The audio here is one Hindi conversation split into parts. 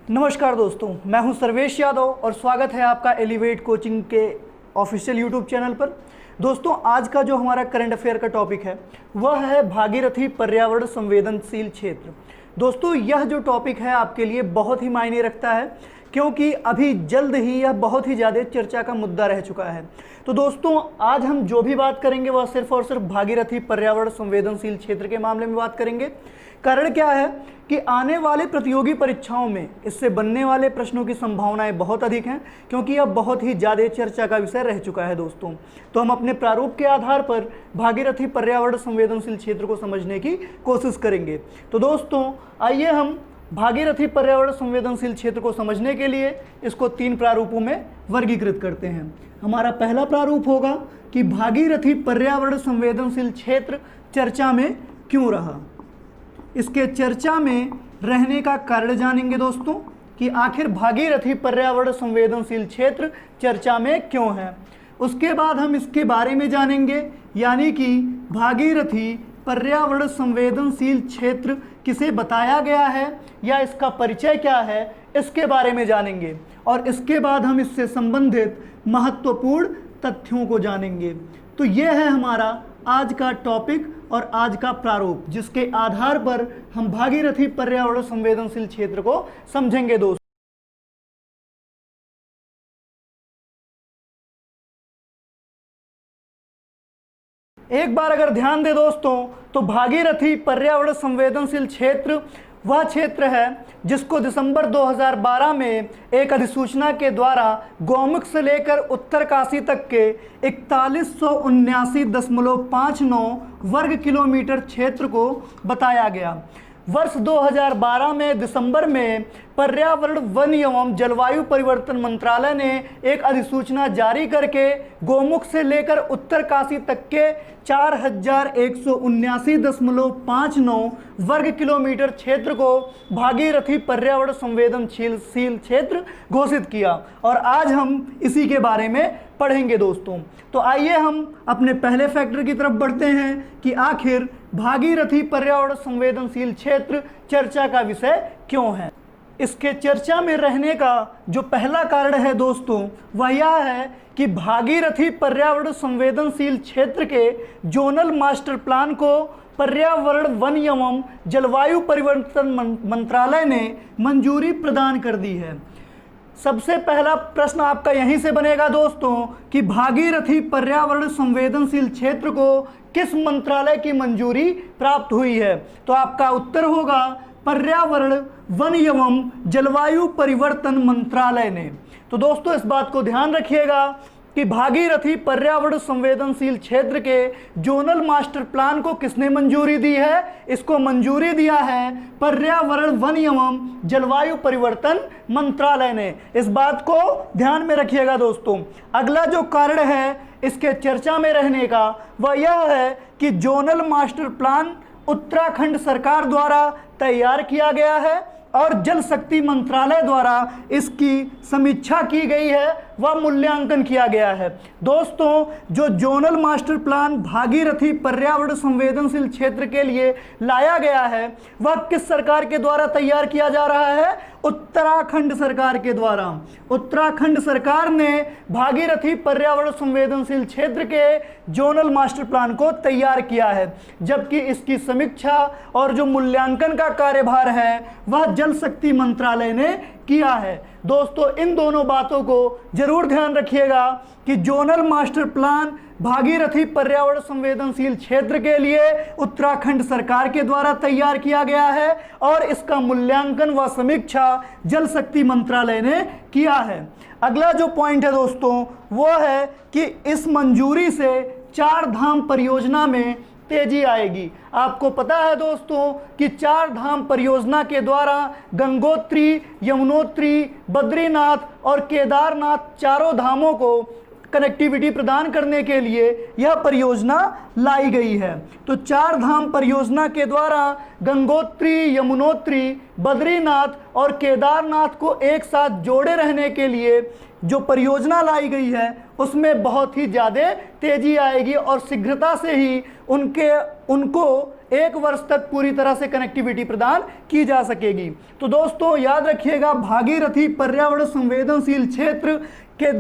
नमस्कार दोस्तों, मैं हूं सर्वेश यादव और स्वागत है आपका एलिवेट कोचिंग के ऑफिशियल यूट्यूब चैनल पर। दोस्तों, आज का जो हमारा करंट अफेयर का टॉपिक है वह है भागीरथी पर्यावरण संवेदनशील क्षेत्र। दोस्तों, यह जो टॉपिक है आपके लिए बहुत ही मायने रखता है क्योंकि अभी जल्द ही यह बहुत ही ज़्यादा चर्चा का मुद्दा रह चुका है। तो दोस्तों, आज हम जो भी बात करेंगे वह सिर्फ और सिर्फ भागीरथी पर्यावरण संवेदनशील क्षेत्र के मामले में बात करेंगे। कारण क्या है कि आने वाले प्रतियोगी परीक्षाओं में इससे बनने वाले प्रश्नों की संभावनाएं बहुत अधिक हैं क्योंकि यह बहुत ही ज़्यादा चर्चा का विषय रह चुका है। दोस्तों, तो हम अपने प्रारूप के आधार पर भागीरथी पर्यावरण संवेदनशील क्षेत्र को समझने की कोशिश करेंगे। तो दोस्तों, आइए हम भागीरथी पर्यावरण संवेदनशील क्षेत्र को समझने के लिए इसको 3 प्रारूपों में वर्गीकृत करते हैं। हमारा पहला प्रारूप होगा कि भागीरथी पर्यावरण संवेदनशील क्षेत्र चर्चा में क्यों रहा। इसके चर्चा में रहने का कारण जानेंगे दोस्तों कि आखिर भागीरथी पर्यावरण संवेदनशील क्षेत्र चर्चा में क्यों है। उसके बाद हम इसके बारे में जानेंगे, यानी कि भागीरथी पर्यावरण संवेदनशील क्षेत्र किसे बताया गया है या इसका परिचय क्या है, इसके बारे में जानेंगे। और इसके बाद हम इससे संबंधित महत्वपूर्ण तथ्यों को जानेंगे। तो यह है हमारा आज का टॉपिक और आज का प्रारूप, जिसके आधार पर हम भागीरथी पर्यावरण संवेदनशील क्षेत्र को समझेंगे। दोस्तों, एक बार अगर ध्यान दें दोस्तों, तो भागीरथी पर्यावरण संवेदनशील क्षेत्र वह क्षेत्र है जिसको दिसंबर 2012 में एक अधिसूचना के द्वारा गौमुख से लेकर उत्तरकाशी तक के 4179.59 वर्ग किलोमीटर क्षेत्र को बताया गया। वर्ष 2012 में दिसंबर में पर्यावरण, वन एवं जलवायु परिवर्तन मंत्रालय ने एक अधिसूचना जारी करके गौमुख से लेकर उत्तरकाशी तक के 4179.59 वर्ग किलोमीटर क्षेत्र को भागीरथी पर्यावरण संवेदनशील क्षेत्र घोषित किया और आज हम इसी के बारे में पढ़ेंगे। दोस्तों, तो आइए हम अपने पहले फैक्टर की तरफ बढ़ते हैं कि आखिर भागीरथी पर्यावरण संवेदनशील क्षेत्र चर्चा का विषय क्यों है। इसके चर्चा में रहने का जो पहला कारण है दोस्तों, वह यह है कि भागीरथी पर्यावरण संवेदनशील क्षेत्र के जोनल मास्टर प्लान को पर्यावरण, वन एवं जलवायु परिवर्तन मंत्रालय ने मंजूरी प्रदान कर दी है। सबसे पहला प्रश्न आपका यहीं से बनेगा दोस्तों कि भागीरथी पर्यावरण संवेदनशील क्षेत्र को किस मंत्रालय की मंजूरी प्राप्त हुई है। तो आपका उत्तर होगा पर्यावरण, वन एवं जलवायु परिवर्तन मंत्रालय ने। तो दोस्तों, इस बात को ध्यान रखिएगा कि भागीरथी पर्यावरण संवेदनशील क्षेत्र के जोनल मास्टर प्लान को किसने मंजूरी दी है। इसको मंजूरी दिया है पर्यावरण, वन एवं जलवायु परिवर्तन मंत्रालय ने। इस बात को ध्यान में रखिएगा दोस्तों। अगला जो कारण है इसके चर्चा में रहने का वह यह है कि जोनल मास्टर प्लान उत्तराखंड सरकार द्वारा तैयार किया गया है और जल शक्ति मंत्रालय द्वारा इसकी समीक्षा की गई है, वह मूल्यांकन किया गया है। दोस्तों, जो जोनल मास्टर प्लान भागीरथी पर्यावरण संवेदनशील क्षेत्र के लिए लाया गया है वह किस सरकार के द्वारा तैयार किया जा रहा है। उत्तराखंड सरकार के द्वारा। उत्तराखंड सरकार ने भागीरथी पर्यावरण संवेदनशील क्षेत्र के जोनल मास्टर प्लान को तैयार किया है, जबकि इसकी समीक्षा और जो मूल्यांकन का कार्यभार है वह जल शक्ति मंत्रालय ने किया है। दोस्तों, इन दोनों बातों को जरूर ध्यान रखिएगा कि जोनल मास्टर प्लान भागीरथी पर्यावरण संवेदनशील क्षेत्र के लिए उत्तराखंड सरकार के द्वारा तैयार किया गया है और इसका मूल्यांकन व समीक्षा जल शक्ति मंत्रालय ने किया है। अगला जो पॉइंट है दोस्तों वो है कि इस मंजूरी से 4 धाम परियोजना में तेजी आएगी। आपको पता है दोस्तों कि 4 धाम परियोजना के द्वारा गंगोत्री, यमुनोत्री, बद्रीनाथ और केदारनाथ चारों धामों को कनेक्टिविटी प्रदान करने के लिए यह परियोजना लाई गई है। तो 4 धाम परियोजना के द्वारा गंगोत्री, यमुनोत्री, बद्रीनाथ और केदारनाथ को एक साथ जोड़े रहने के लिए जो परियोजना लाई गई है उसमें बहुत ही ज़्यादा तेज़ी आएगी और शीघ्रता से ही उनको 1 वर्ष तक पूरी तरह से कनेक्टिविटी प्रदान की जा सकेगी। तो दोस्तों याद रखिएगा, भागीरथी पर्यावरण संवेदनशील क्षेत्र के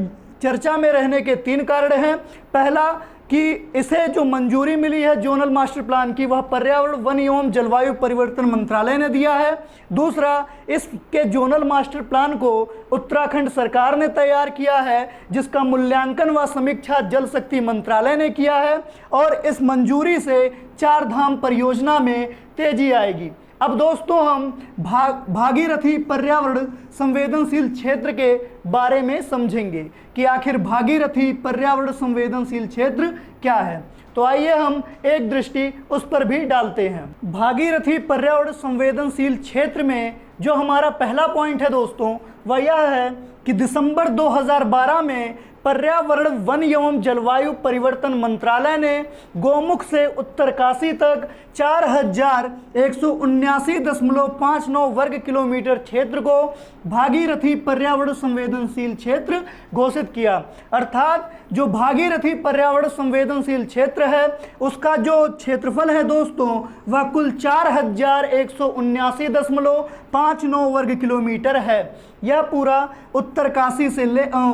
चर्चा में रहने के 3 कारण हैं। पहला कि इसे जो मंजूरी मिली है जोनल मास्टर प्लान की, वह पर्यावरण वन एवं जलवायु परिवर्तन मंत्रालय ने दिया है। दूसरा, इसके जोनल मास्टर प्लान को उत्तराखंड सरकार ने तैयार किया है, जिसका मूल्यांकन व समीक्षा जल शक्ति मंत्रालय ने किया है। और इस मंजूरी से 4 धाम परियोजना में तेजी आएगी। अब दोस्तों हम भागीरथी पर्यावरण संवेदनशील क्षेत्र के बारे में समझेंगे कि आखिर भागीरथी पर्यावरण संवेदनशील क्षेत्र क्या है। तो आइए हम एक दृष्टि उस पर भी डालते हैं। भागीरथी पर्यावरण संवेदनशील क्षेत्र में जो हमारा पहला पॉइंट है दोस्तों, वह यह है कि दिसंबर 2012 में पर्यावरण वन एवं जलवायु परिवर्तन मंत्रालय ने गोमुख से उत्तरकाशी तक 4179.59 वर्ग किलोमीटर क्षेत्र को भागीरथी पर्यावरण संवेदनशील क्षेत्र घोषित किया। अर्थात जो भागीरथी पर्यावरण संवेदनशील क्षेत्र है उसका जो क्षेत्रफल है दोस्तों, वह कुल 4179.59 वर्ग किलोमीटर है। यह पूरा उत्तरकाशी से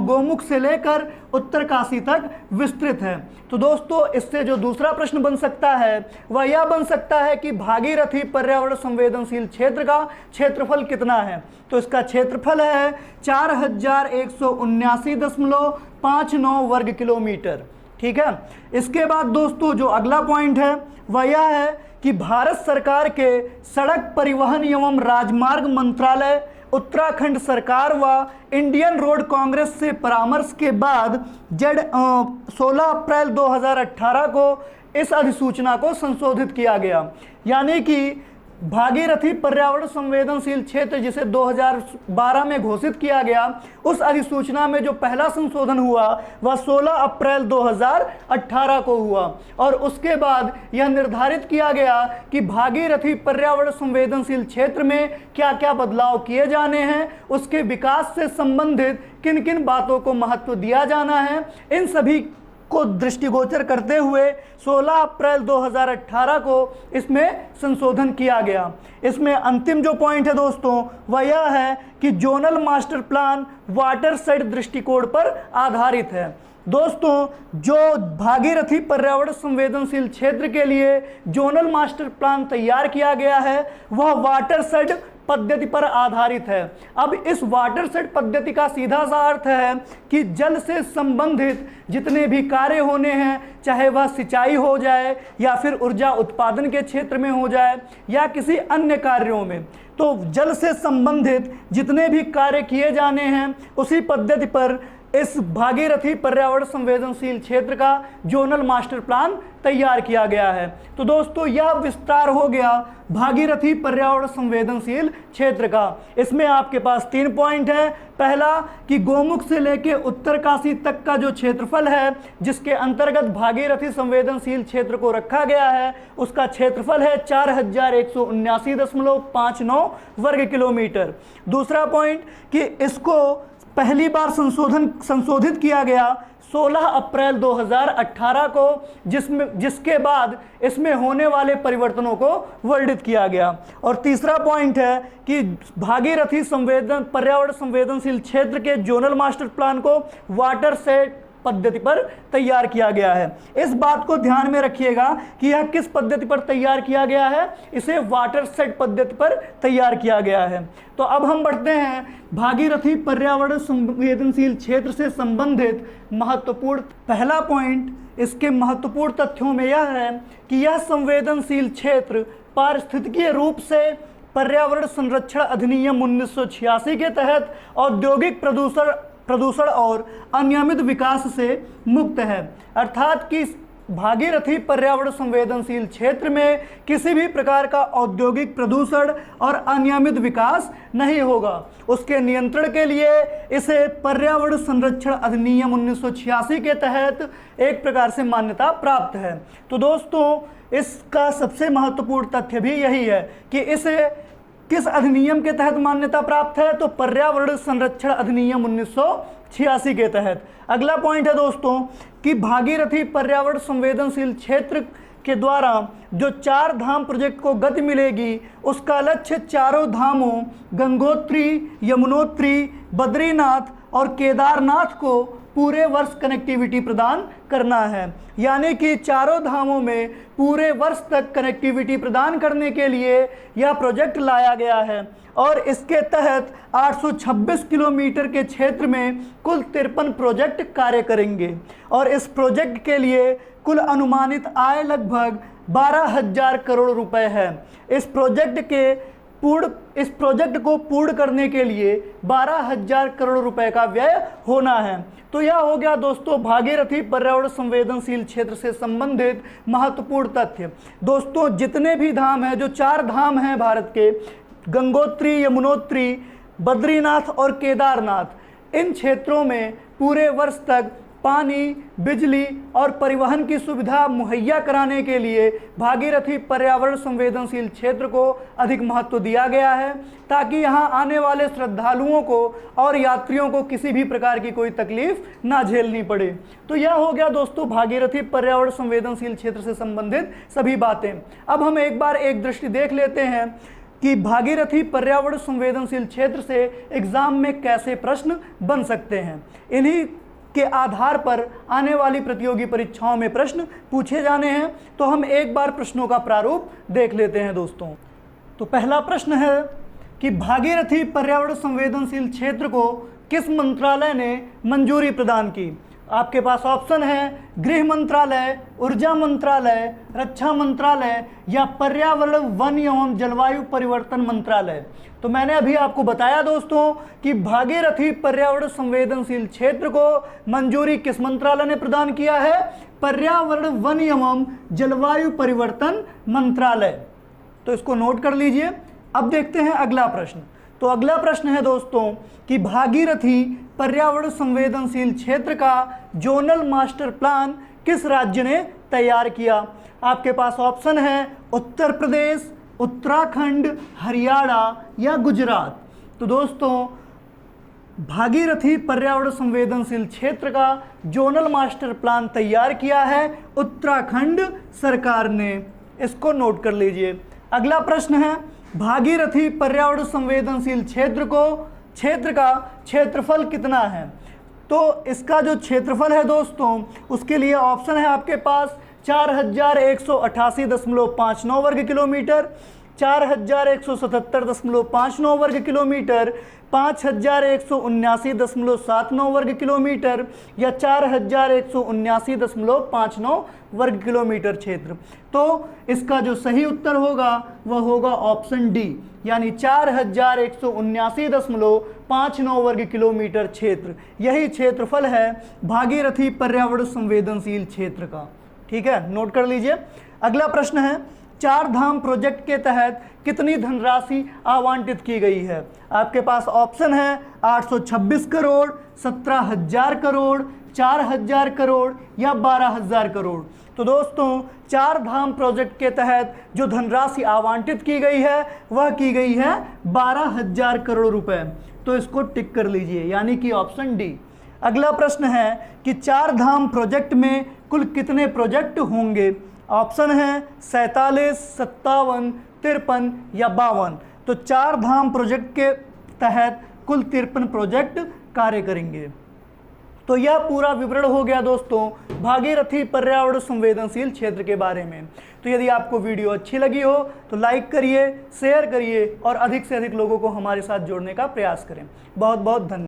गोमुख से लेकर उत्तरकाशी तक विस्तृत है। तो दोस्तों इससे जो दूसरा प्रश्न बन सकता है वह यह बन सकता है कि भागीरथी पर्यावरण संवेदनशील क्षेत्र का क्षेत्रफल कितना है। तो इसका क्षेत्रफल है 4179.59 वर्ग किलोमीटर। ठीक है। इसके बाद दोस्तों जो अगला पॉइंट है वह यह है कि भारत सरकार के सड़क परिवहन एवं राजमार्ग मंत्रालय, उत्तराखंड सरकार व इंडियन रोड कांग्रेस से परामर्श के बाद 16 अप्रैल 2018 को इस अधिसूचना को संशोधित किया गया। यानी कि भागीरथी पर्यावरण संवेदनशील क्षेत्र जिसे 2012 में घोषित किया गया, उस अधिसूचना में जो पहला संशोधन हुआ वह 16 अप्रैल 2018 को हुआ। और उसके बाद यह निर्धारित किया गया कि भागीरथी पर्यावरण संवेदनशील क्षेत्र में क्या क्या बदलाव किए जाने हैं, उसके विकास से संबंधित किन किन बातों को महत्व दिया जाना है, इन सभी को दृष्टिगोचर करते हुए 16 अप्रैल 2018 को इसमें संशोधन किया गया। इसमें अंतिम जो पॉइंट है दोस्तों वह यह है कि जोनल मास्टर प्लान वाटरशेड दृष्टिकोण पर आधारित है। दोस्तों जो भागीरथी पर्यावरण संवेदनशील क्षेत्र के लिए जोनल मास्टर प्लान तैयार किया गया है वह वाटरशेड पद्धति पर आधारित है। अब इस वाटरशेड पद्धति का सीधा सा अर्थ है कि जल से संबंधित जितने भी कार्य होने हैं, चाहे वह सिंचाई हो जाए या फिर ऊर्जा उत्पादन के क्षेत्र में हो जाए या किसी अन्य कार्यों में, तो जल से संबंधित जितने भी कार्य किए जाने हैं उसी पद्धति पर इस भागीरथी पर्यावरण संवेदनशील क्षेत्र का जोनल मास्टर प्लान तैयार किया गया है। तो दोस्तों यह विस्तार हो गया भागीरथी पर्यावरण संवेदनशील क्षेत्र का। इसमें आपके पास 3 पॉइंट हैं। पहला कि गोमुख से लेकर उत्तरकाशी तक का जो क्षेत्रफल है जिसके अंतर्गत भागीरथी संवेदनशील क्षेत्र को रखा गया है, उसका क्षेत्रफल है 4179.59 वर्ग किलोमीटर। दूसरा पॉइंट कि इसको पहली बार संशोधित किया गया 16 अप्रैल 2018 को, जिसके बाद इसमें होने वाले परिवर्तनों को वर्णित किया गया। और तीसरा पॉइंट है कि भागीरथी पर्यावरण संवेदनशील क्षेत्र के जोनल मास्टर प्लान को वाटरशेड पद्धति पर तैयार किया गया है। इस बात को ध्यान में रखिएगा कि यह किस पद्धति पर तैयार किया गया है, इसे वाटरशेड पद्धति पर तैयार किया गया है। तो अब हम बढ़ते हैं भागीरथी पर्यावरण संवेदनशील क्षेत्र से संबंधित महत्वपूर्ण पहला पॉइंट। इसके महत्वपूर्ण तथ्यों में यह है कि यह संवेदनशील क्षेत्र पारिस्थितिकीय रूप से पर्यावरण संरक्षण अधिनियम 1986 के तहत औद्योगिक प्रदूषण और अनियमित विकास से मुक्त है। अर्थात कि भागीरथी पर्यावरण संवेदनशील क्षेत्र में किसी भी प्रकार का औद्योगिक प्रदूषण और अनियमित विकास नहीं होगा। उसके नियंत्रण के लिए इसे पर्यावरण संरक्षण अधिनियम 1986 के तहत एक प्रकार से मान्यता प्राप्त है। तो दोस्तों इसका सबसे महत्वपूर्ण तथ्य भी यही है कि इसे किस अधिनियम के तहत मान्यता प्राप्त है, तो पर्यावरण संरक्षण अधिनियम 86 के तहत। अगला पॉइंट है दोस्तों कि भागीरथी पर्यावरण संवेदनशील क्षेत्र के द्वारा जो 4 धाम प्रोजेक्ट को गति मिलेगी उसका लक्ष्य चारों धामों गंगोत्री, यमुनोत्री, बद्रीनाथ और केदारनाथ को पूरे वर्ष कनेक्टिविटी प्रदान करना है। यानी कि चारों धामों में पूरे वर्ष तक कनेक्टिविटी प्रदान करने के लिए यह प्रोजेक्ट लाया गया है और इसके तहत 826 किलोमीटर के क्षेत्र में कुल 53 प्रोजेक्ट कार्य करेंगे और इस प्रोजेक्ट के लिए कुल अनुमानित आय लगभग 12,000 करोड़ रुपए है। इस प्रोजेक्ट को पूर्ण करने के लिए 12,000 करोड़ रुपए का व्यय होना है। तो यह हो गया दोस्तों भागीरथी पर्यावरण संवेदनशील क्षेत्र से संबंधित महत्वपूर्ण तथ्य। दोस्तों जितने भी धाम हैं, जो 4 धाम हैं भारत के, गंगोत्री, यमुनोत्री, बद्रीनाथ और केदारनाथ, इन क्षेत्रों में पूरे वर्ष तक पानी, बिजली और परिवहन की सुविधा मुहैया कराने के लिए भागीरथी पर्यावरण संवेदनशील क्षेत्र को अधिक महत्व दिया गया है ताकि यहाँ आने वाले श्रद्धालुओं को और यात्रियों को किसी भी प्रकार की कोई तकलीफ ना झेलनी पड़े। तो यह हो गया दोस्तों भागीरथी पर्यावरण संवेदनशील क्षेत्र से संबंधित सभी बातें। अब हम एक बार एक दृष्टि देख लेते हैं कि भागीरथी पर्यावरण संवेदनशील क्षेत्र से एग्जाम में कैसे प्रश्न बन सकते हैं। इन्हीं के आधार पर आने वाली प्रतियोगी परीक्षाओं में प्रश्न पूछे जाने हैं। तो हम एक बार प्रश्नों का प्रारूप देख लेते हैं दोस्तों। तो पहला प्रश्न है कि भागीरथी पर्यावरण संवेदनशील क्षेत्र को किस मंत्रालय ने मंजूरी प्रदान की। आपके पास ऑप्शन है गृह मंत्रालय, ऊर्जा मंत्रालय, रक्षा मंत्रालय या पर्यावरण, वन एवं जलवायु परिवर्तन मंत्रालय। तो मैंने अभी आपको बताया दोस्तों कि भागीरथी पर्यावरण संवेदनशील क्षेत्र को मंजूरी किस मंत्रालय ने प्रदान किया है, पर्यावरण, वन एवं जलवायु परिवर्तन मंत्रालय। तो इसको नोट कर लीजिए। अब देखते हैं अगला प्रश्न। तो अगला प्रश्न है दोस्तों कि भागीरथी पर्यावरण संवेदनशील क्षेत्र का जोनल मास्टर प्लान किस राज्य ने तैयार किया। आपके पास ऑप्शन है उत्तर प्रदेश, उत्तराखंड, हरियाणा या गुजरात। तो दोस्तों भागीरथी पर्यावरण संवेदनशील क्षेत्र का जोनल मास्टर प्लान तैयार किया है उत्तराखंड सरकार ने। इसको नोट कर लीजिए। अगला प्रश्न है भागीरथी पर्यावरण संवेदनशील क्षेत्र का क्षेत्रफल कितना है। तो इसका जो क्षेत्रफल है दोस्तों उसके लिए ऑप्शन है आपके पास 4188.59 वर्ग किलोमीटर, 4177.59 वर्ग किलोमीटर, 5179.79 वर्ग किलोमीटर या 4179.59 वर्ग किलोमीटर क्षेत्र। तो इसका जो सही उत्तर होगा वह होगा ऑप्शन डी, यानी 4179.59 वर्ग किलोमीटर क्षेत्र। यही क्षेत्रफल है भागीरथी पर्यावरण संवेदनशील क्षेत्र का। ठीक है, नोट कर लीजिए। अगला प्रश्न है 4 धाम प्रोजेक्ट के तहत कितनी धनराशि आवंटित की गई है। आपके पास ऑप्शन है 826 करोड़, 17,000 करोड़, 4,000 करोड़ या 12,000 करोड़। तो दोस्तों 4 धाम प्रोजेक्ट के तहत जो धनराशि आवंटित की गई है वह की गई है 12,000 करोड़ रुपए। तो इसको टिक कर लीजिए, यानी कि ऑप्शन डी। अगला प्रश्न है कि 4 धाम प्रोजेक्ट में कुल कितने प्रोजेक्ट होंगे। ऑप्शन है 47, 57, 53 या 52। तो 4 धाम प्रोजेक्ट के तहत कुल 53 प्रोजेक्ट कार्य करेंगे। तो यह पूरा विवरण हो गया दोस्तों भागीरथी पर्यावरण संवेदनशील क्षेत्र के बारे में। तो यदि आपको वीडियो अच्छी लगी हो तो लाइक करिए, शेयर करिए और अधिक से अधिक लोगों को हमारे साथ जोड़ने का प्रयास करें। बहुत बहुत धन्यवाद।